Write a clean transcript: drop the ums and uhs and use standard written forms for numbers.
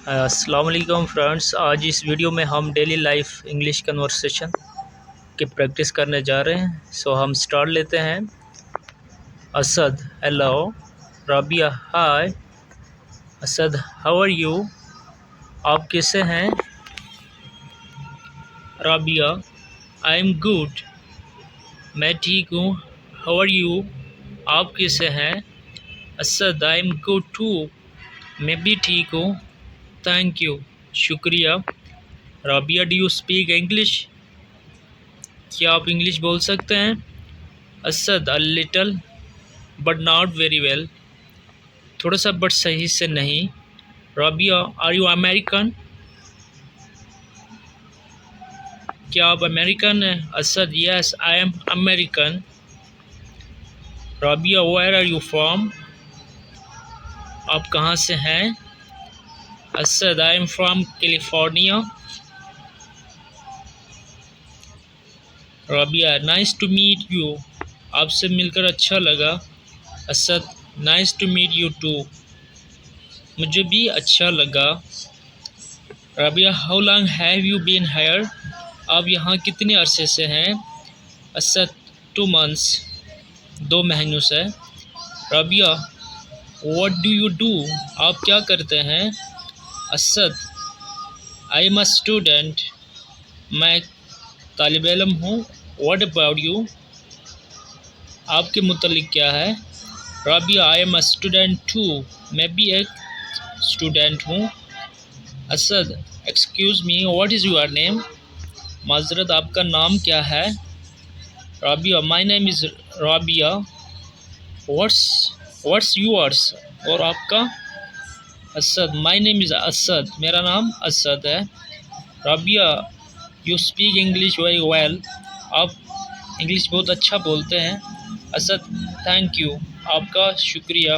अस्सलाम वालेकुम फ्रेंड्स। आज इस वीडियो में हम डेली लाइफ इंग्लिश कन्वर्सेशन की प्रैक्टिस करने जा रहे हैं। सो हम स्टार्ट लेते हैं। Asad hello, Rabia hi. Asad how are you, आप कैसे हैं? राबिया आई एम गुड, मैं ठीक हूँ। हाउ आर यू, आप कैसे हैं? Asad I am good too, मैं भी ठीक हूँ। थैंक यू, शुक्रिया। Rabia do you speak English, क्या आप इंग्लिश बोल सकते हैं? Asad a little but not very well, थोड़ा सा बट सही से नहीं। राबिया आर यू अमेरिकन, क्या आप अमेरिकन हैं? Asad yes I am American. Rabia where are you from, आप कहाँ से हैं? Asad I am from California. Rabia nice to meet you, आपसे मिलकर अच्छा लगा। Asad nice to meet you too, मुझे भी अच्छा लगा। Rabia how long have you been here, आप यहाँ कितने अरसे से हैं? असद 2 months, 2 महीनों से। Rabia what do you do, आप क्या करते हैं? Asad I am a student, मैं तालिब इल्म हूँ। व्हाट अबाउट यू, आपके मुतल्लिक क्या है? Rabia I am a student too, मैं भी एक स्टूडेंट हूँ। Asad excuse me what is your name, माजरत आपका नाम क्या है? Rabia my name is Rabia. What's yours, और आपका? Asad my name is Asad, मेरा नाम असद है। Rabia you speak English very well, आप इंग्लिश बहुत अच्छा बोलते हैं। असद थैंक यू, आपका शुक्रिया।